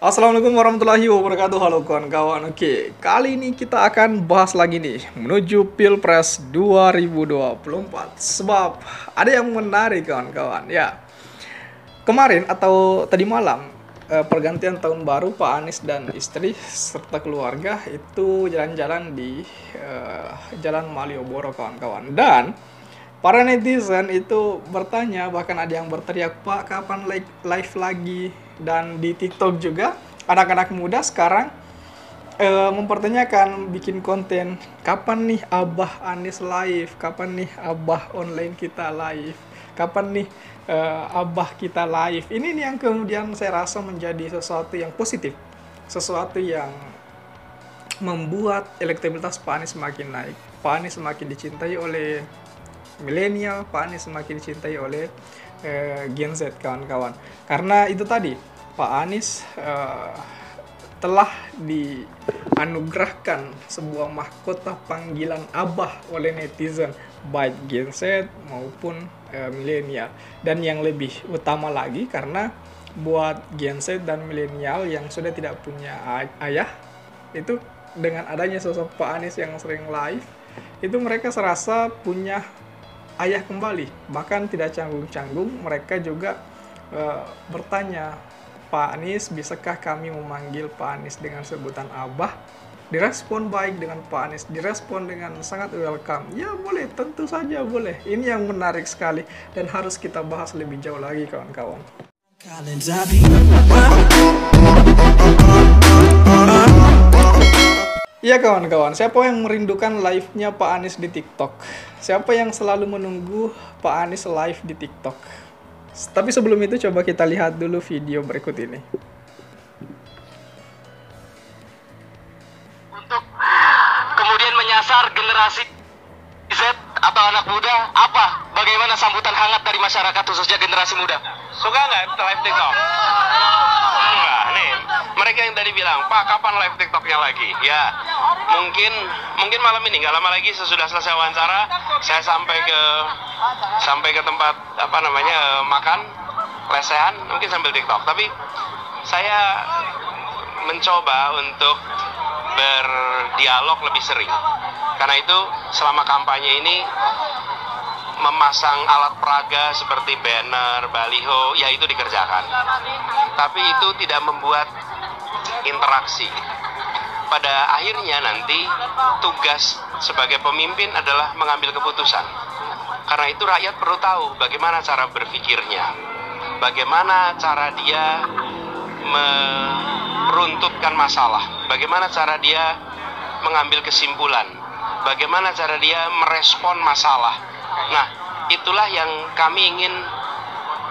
Assalamualaikum warahmatullahi wabarakatuh. Halo kawan-kawan. Oke, kali ini kita akan bahas lagi nih menuju Pilpres 2024. Sebab ada yang menarik kawan-kawan. Ya, kemarin atau tadi malam pergantian tahun baru, Pak Anies dan istri serta keluarga itu jalan-jalan di Jalan Malioboro kawan-kawan. Dan para netizen itu bertanya, bahkan ada yang berteriak, "Pak, kapan live lagi?" Dan di TikTok juga anak-anak muda sekarang mempertanyakan bikin konten, kapan nih Abah Anies live, kapan nih Abah online kita live, kapan nih Abah kita live. Ini nih yang kemudian saya rasa menjadi sesuatu yang positif, sesuatu yang membuat elektabilitas Pak Anies semakin naik. Pak Anies semakin dicintai oleh milenial, Pak Anies semakin dicintai oleh Gen Z kawan-kawan. Karena itu tadi, Pak Anies telah dianugerahkan sebuah mahkota panggilan Abah oleh netizen, baik Gen Z maupun milenial. Dan yang lebih utama lagi, karena buat Gen Z dan milenial yang sudah tidak punya ayah, itu dengan adanya sosok Pak Anies yang sering live, itu mereka serasa punya ayah kembali. Bahkan tidak canggung-canggung, mereka juga bertanya, "Pak Anies, bisakah kami memanggil Pak Anies dengan sebutan Abah?" Direspon baik dengan Pak Anies, direspon dengan sangat welcome. Ya boleh, tentu saja boleh. Ini yang menarik sekali dan harus kita bahas lebih jauh lagi kawan-kawan. Iya kawan-kawan, siapa yang merindukan live-nya Pak Anies di TikTok? Siapa yang selalu menunggu Pak Anies live di TikTok? Tapi sebelum itu coba kita lihat dulu video berikut ini. Untuk kemudian menyasar generasi Z atau anak muda, bagaimana sambutan hangat dari masyarakat khususnya generasi muda? Suka nggak live TikTok? Enggak, nih mereka yang tadi bilang, "Pak, kapan live TikToknya lagi?" Ya, mungkin malam ini, nggak lama lagi sesudah selesai wawancara, saya sampai ke tempat makan lesehan, mungkin sambil TikTok. Tapi saya mencoba untuk berdialog lebih sering. Karena itu selama kampanye ini memasang alat peraga seperti banner, baliho, ya itu dikerjakan. Tapi itu tidak membuat interaksi. Pada akhirnya nanti tugas sebagai pemimpin adalah mengambil keputusan. Karena itu rakyat perlu tahu bagaimana cara berpikirnya, bagaimana cara dia meruntutkan masalah, bagaimana cara dia mengambil kesimpulan, bagaimana cara dia merespon masalah. Nah, itulah yang kami ingin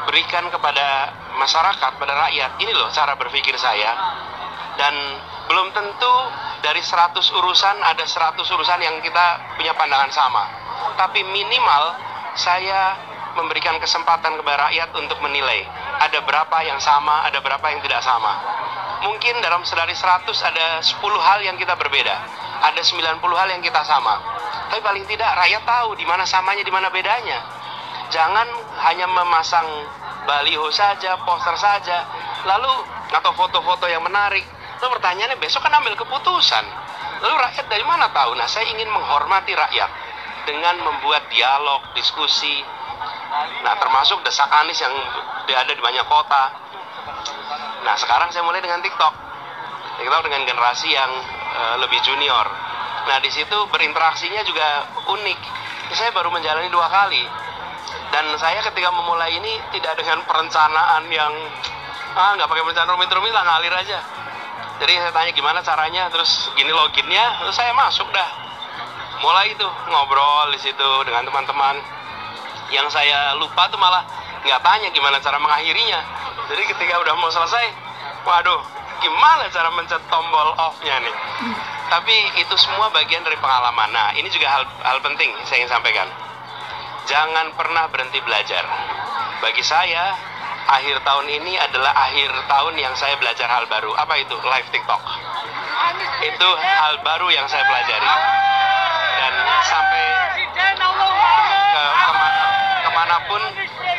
berikan kepada masyarakat, pada rakyat. Ini loh cara berpikir saya. Dan belum tentu dari 100 urusan ada 100 urusan yang kita punya pandangan sama. Tapi minimal saya memberikan kesempatan kepada rakyat untuk menilai. Ada berapa yang sama, ada berapa yang tidak sama. Mungkin dari 100 ada 10 hal yang kita berbeda. Ada 90 hal yang kita sama. Tapi paling tidak rakyat tahu di mana samanya, di mana bedanya. Jangan hanya memasang baliho saja, poster saja, lalu atau foto-foto yang menarik. Lalu pertanyaannya besok kan ambil keputusan. Lalu rakyat dari mana tahu? Nah, saya ingin menghormati rakyat dengan membuat dialog, diskusi. Nah, termasuk desak Anies yang ada di banyak kota. Nah, sekarang saya mulai dengan TikTok. TikTok dengan generasi yang lebih junior. Nah, di situ berinteraksinya juga unik. Saya baru menjalani 2 kali. Dan saya ketika memulai ini tidak dengan perencanaan yang nggak pakai perencanaan rumit-rumit lah, ngalir aja. Jadi saya tanya gimana caranya, terus gini loginnya, terus saya masuk dah. Mulai itu ngobrol di situ dengan teman-teman. Yang saya lupa tuh malah nggak tanya gimana cara mengakhirinya. Jadi ketika udah mau selesai, waduh, gimana cara mencet tombol off-nya nih. Tapi itu semua bagian dari pengalaman. Nah, ini juga hal penting saya ingin sampaikan. Jangan pernah berhenti belajar. Bagi saya, akhir tahun ini adalah akhir tahun yang saya belajar hal baru. Apa itu? Live TikTok. Itu hal baru yang saya pelajari. Dan sampai kemanapun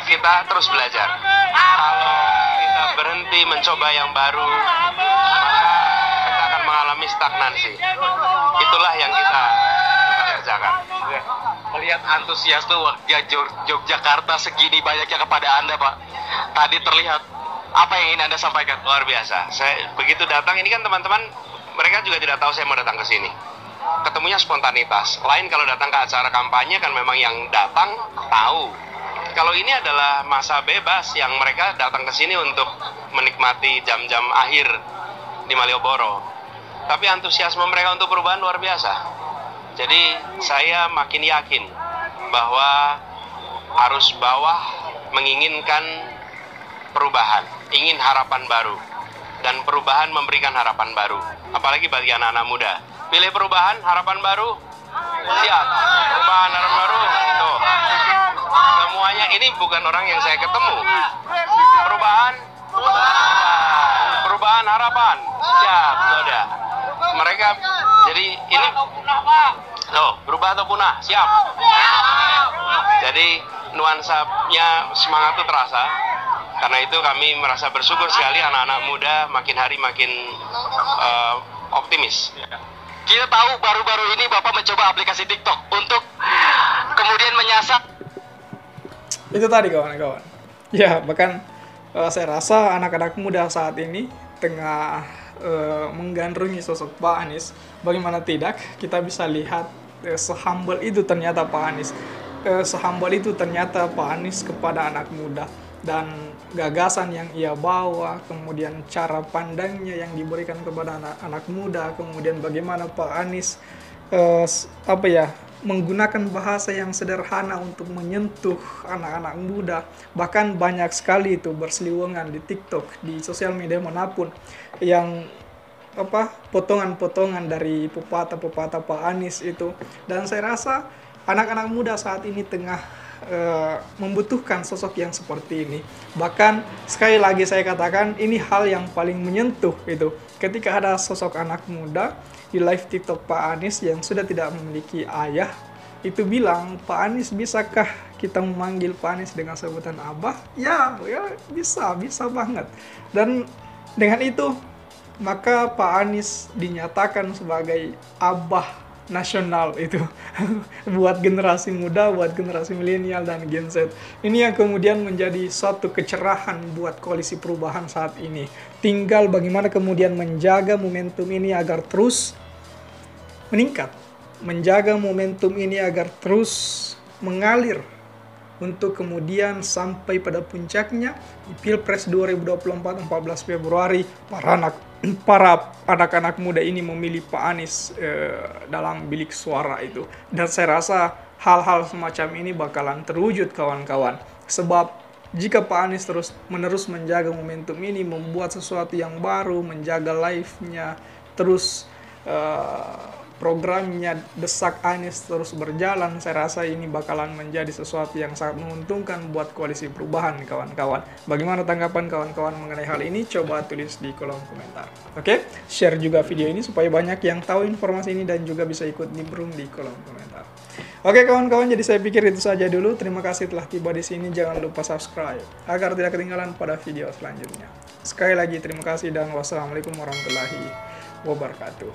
kita terus belajar. Kalau kita berhenti mencoba yang baru, stagnansi. Itulah yang kita kerjakan. Oke. Melihat antusias tuh warga Yogyakarta segini banyaknya kepada Anda, Pak. Tadi terlihat apa yang ingin Anda sampaikan? Luar biasa. Saya begitu datang, ini kan teman-teman mereka juga tidak tahu saya mau datang ke sini. Ketemunya spontanitas. Lain kalau datang ke acara kampanye kan memang yang datang tahu. Kalau ini adalah masa bebas yang mereka datang ke sini untuk menikmati jam-jam akhir di Malioboro. Tapi antusiasme mereka untuk perubahan luar biasa. Jadi saya makin yakin bahwa arus bawah menginginkan perubahan, ingin harapan baru. Dan perubahan memberikan harapan baru. Apalagi bagi anak-anak muda. Pilih perubahan, harapan baru, siap. Perubahan, harapan baru, tuh. Semuanya ini bukan orang yang saya ketemu. Perubahan, harapan, siap, sudah. Mereka, jadi ini, berubah atau punah, siap. Jadi nuansanya semangat itu terasa. Karena itu kami merasa bersyukur sekali anak-anak muda makin hari makin optimis. Kita tahu baru-baru ini Bapak mencoba aplikasi TikTok untuk kemudian menyasar. Itu tadi kawan-kawan. Ya, bahkan saya rasa anak-anak muda saat ini tengah menggandrungi sosok Pak Anies. Bagaimana tidak, kita bisa lihat sehumble itu ternyata Pak Anies. Sehumble itu ternyata Pak Anies kepada anak muda. Dan gagasan yang ia bawa, kemudian cara pandangnya yang diberikan kepada anak-anak muda, kemudian bagaimana Pak Anies menggunakan bahasa yang sederhana untuk menyentuh anak-anak muda. Bahkan banyak sekali itu berseliweran di TikTok, di sosial media manapun yang potongan-potongan dari pepatah-pepatah Pak Anies itu. Dan saya rasa anak-anak muda saat ini tengah membutuhkan sosok yang seperti ini. Bahkan sekali lagi saya katakan ini hal yang paling menyentuh itu ketika ada sosok anak muda di live TikTok Pak Anies yang sudah tidak memiliki ayah itu bilang, Pak Anies, bisakah kita memanggil Pak Anies dengan sebutan Abah? Ya bisa banget. Dan dengan itu maka Pak Anies dinyatakan sebagai Abah nasional itu buat generasi muda, buat generasi milenial dan Gen Z. Ini yang kemudian menjadi suatu kecerahan buat koalisi perubahan saat ini. Tinggal bagaimana kemudian menjaga momentum ini agar terus meningkat, menjaga momentum ini agar terus mengalir untuk kemudian sampai pada puncaknya di Pilpres 2024 14 Februari para anak-anak muda ini memilih Pak Anies dalam bilik suara itu. Dan saya rasa hal-hal semacam ini bakalan terwujud kawan-kawan. Sebab jika Pak Anies terus-menerus menjaga momentum ini, membuat sesuatu yang baru, menjaga live-nya, terus programnya Desak Anies terus berjalan, saya rasa ini bakalan menjadi sesuatu yang sangat menguntungkan buat koalisi perubahan kawan-kawan. Bagaimana tanggapan kawan-kawan mengenai hal ini? Coba tulis di kolom komentar. Oke, share juga video ini supaya banyak yang tahu informasi ini dan juga bisa ikut nimbrung di kolom komentar. Oke kawan-kawan, jadi saya pikir itu saja dulu. Terima kasih telah tiba di sini. Jangan lupa subscribe agar tidak ketinggalan pada video selanjutnya. Sekali lagi terima kasih dan wassalamualaikum warahmatullahi wabarakatuh.